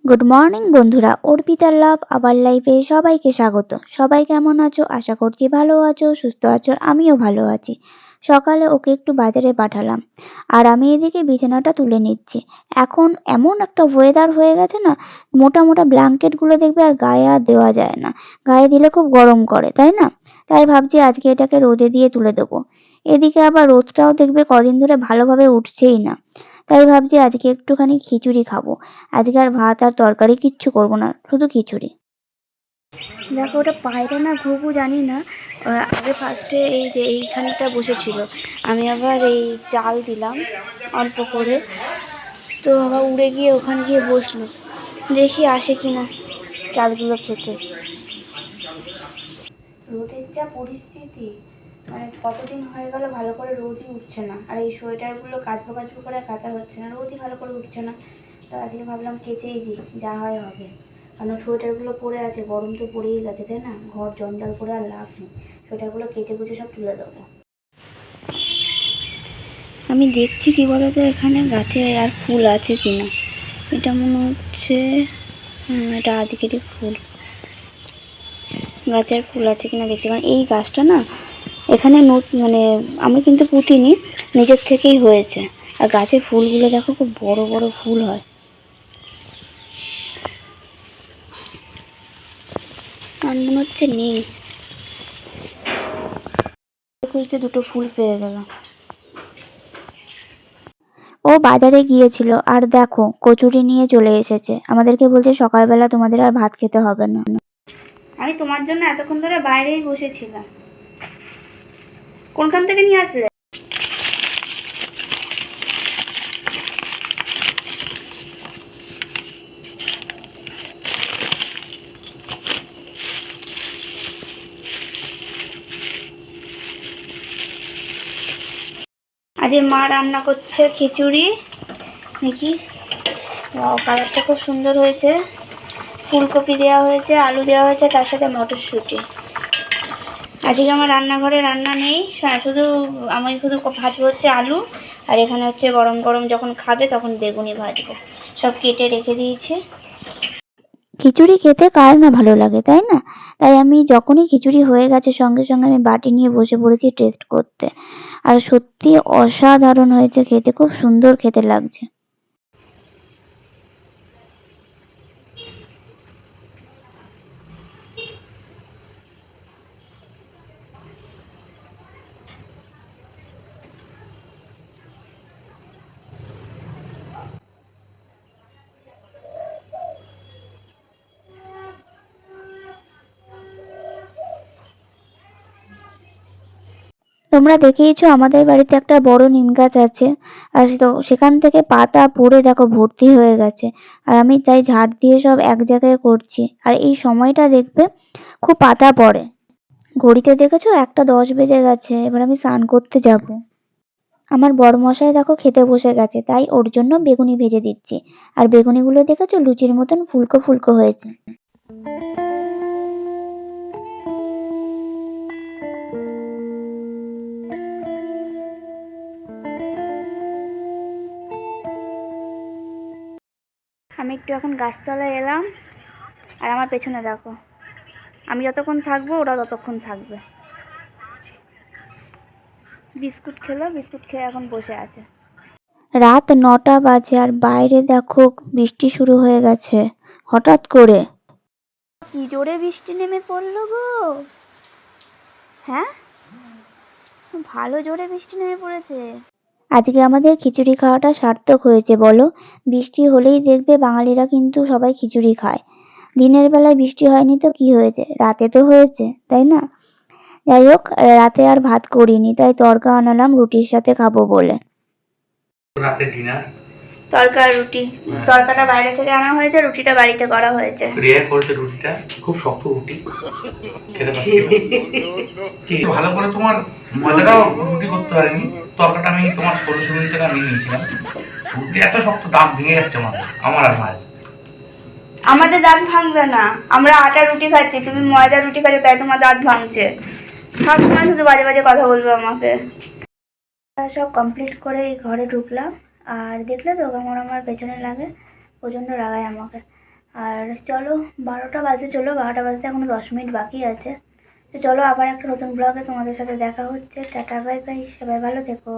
Good morning বন্ধুরা, অর্পিতার লাভ আবার লাইফে সবাইকে স্বাগত। সবাই কেমন আছো? আশা করছি ভালো আছো, সুস্থ আছো। আমিও ভালো আছি। সকালে ওকে একটু বাজারে পাঠালাম, আর আমি এদিকে বিছানাটা তুলে নিচ্ছি। এখন এমন একটা ওয়েদার হয়ে গেছে না, মোটা মোটা ব্ল্যাঙ্কেটগুলো দেখবে আর গায়ে আর দেওয়া যায় না। গায়ে দিলে খুব গরম করে, তাই না? তাই ভাবছি আজকে এটাকে রোদে দিয়ে তুলে দেবো। এদিকে আবার রোদটাও দেখবে কদিন ধরে ভালোভাবে উঠছেই না। তাই ভাবছি আজকে একটুখানি খিচুড়ি খাবো। আজকে আর ভাত আর তরকারি কিচ্ছু করবো না, শুধু খিচুড়ি। দেখো ওটা পায়রা না ঘুঘু জানি না। আগে ফার্স্টে এই যে এইখানটা বসেছিল, আমি আবার এই চাল দিলাম অল্প করে, তো আবার উড়ে গিয়ে ওখানে গিয়ে বসলো। দেখি আসে কিনা চালগুলো খেতে। রোদের যা পরিস্থিতি, মানে কতদিন হয়ে গেল ভালো করে রোদই উঠছে না। আর এই সোয়েটারগুলো কাচবো কাচবো করে কাচা হচ্ছে না, রোদই ভালো করে উঠছে না। তো আজকে ভাবলাম কেচেই দিই, যা হয় হবে। কারণ সোয়েটারগুলো পরে আছে, গরম তো পড়েই গেছে, তাই না? ঘর জঞ্জাল করে আর লাভ নেই। সোয়েটারগুলো কেচে কুচে সব তুলে দেবো। আমি দেখছি কি বলতো, এখানে গাছে আর ফুল আছে কিনা। এটা মনে হচ্ছে এটা আজকেরই ফুল। গাছের ফুল আছে কিনা দেখতে, কারণ এই গাছটা না এখানে মানে আমি কিন্তু পুঁতিনি, নিজের থেকেই হয়েছে। আর গাছের ফুলগুলো দেখো, খুব বড় বড় ফুল হয়। আর মনে হচ্ছে নেই, খুঁজতে দুটো ফুল পেয়ে গেলাম। ও বাজারে গিয়েছিল, আর দেখো কচুরি নিয়ে চলে এসেছে। আমাদেরকে বলছে সকালবেলা তোমাদের আর ভাত খেতে হবে না। আমি তোমার জন্য এতক্ষণ ধরে বাইরেই বসেছিলাম। কোনখান থেকে নিয়ে আসলে? আজ মা রান্না করছে খিচুড়ি। দেখি, কালারটা খুব সুন্দর হয়েছে। ফুলকপি দেওয়া হয়েছে, আলু দেওয়া হয়েছে, তার সাথে মটরশুঁটি। আজকে আমার রান্নাঘরে রান্না নেই, শুধু আমি শুধু ভাজবো হচ্ছে আলু, আর এখানে হচ্ছে গরম গরম যখন খাবে তখন বেগুনি ভাজবো। সব কেটে রেখে দিয়েছি। খিচুড়ি খেতে কার না ভালো লাগে, তাই না? তাই আমি যখনই খিচুড়ি হয়ে গেছে সঙ্গে সঙ্গে আমি বাটি নিয়ে বসে পড়েছি টেস্ট করতে। আর সত্যি অসাধারণ হয়েছে খেতে, খুব সুন্দর খেতে লাগছে। তোমরা দেখেইছো আমাদের বাড়িতে একটা বড় নিম গাছ আছে, আর তো সেখান থেকে পাতা পড়ে দেখো ভর্তি হয়ে গেছে। আর আমি তাই ঝাড় দিয়ে সব এক জায়গায় করছি। আর এই সময়টা দেখবে খুব পাতা পড়ে। ঘড়িতে দেখেছো 1:10 বেজে গেছে, এবার আমি স্নান করতে যাব। আমার বড়মশাই দেখো খেতে বসে গেছে, তাই ওর জন্য বেগুনি ভেজে দিচ্ছি। আর বেগুনিগুলো দেখেছো লুচির মতন ফুলকো ফুলকো হয়েছে। আমি একটু এখন গাছতলায় এলাম, আর আমার পেছনে দেখো, আমি যতক্ষণ থাকবো ওরা ততক্ষণ থাকবে। বিস্কুট খেলো, বিস্কুট খেয়ে এখন বসে আছে। রাত 9টা বাজে, আর বাইরে দেখো বৃষ্টি শুরু হয়ে গেছে হঠাৎ করে। কি জোরে বৃষ্টি নেমে পড়লো গো! হ্যাঁ, ভালো জোরে বৃষ্টি নেমে পড়েছে। আজকে আমাদের খিচুড়ি খাওয়াটা সার্থক হয়েছে বলো। বৃষ্টি হলেই দেখবে বাঙালিরা কিন্তু সবাই খিচুড়ি খায়। দিনের বেলায় বৃষ্টি হয়নি তো কি হয়েছে, রাতে তো হয়েছে, তাই না? যাই হোক, রাতে আর ভাত করিনি, তাই তড়কা আনালাম রুটির সাথে খাবো বলে। রাতে ডিনার তড়কা রুটি। তড়কাটা বাইরে থেকে আনা হয়েছে, রুটিটা বাড়িতে করা হয়েছে। রিয়া করেছে রুটিটা, খুব শক্ত রুটি, খেতে পাচ্ছি কি ভালো করে। তোমার ময়দাটাও রুটি করতে পারিনি, তড়কাটা আমি তোমার 16 মিনিট থেকে আমি নিয়েছিলাম। রুটি এত শক্ত, দাঁত ভেঙে যাচ্ছে আমার আর মায়ের। আমাদের দাঁত ভাঙবে না, আমরা আটা রুটি খাচ্ছি, তুমি ময়দা রুটি খাচ্ছ, তাই তোমার দাঁত ভাঙছে। সবসময় শুধু বাজে বাজে কথা বলবে আমাকে। সব কমপ্লিট করে এই ঘরে ঢুকলাম, আর দেখলে তো আমার পেছনে লাগে, প্রচণ্ড রাগায় আমাকে। আর চলো 12টা বাজে, চলো 12টা বাজতে এখনো 10 মিনিট বাকি আছে। তো চলো আবার একটা নতুন ব্লগে তোমাদের সাথে দেখা হচ্ছে। টাটা বাই বাই, সবাই ভালো থেকো।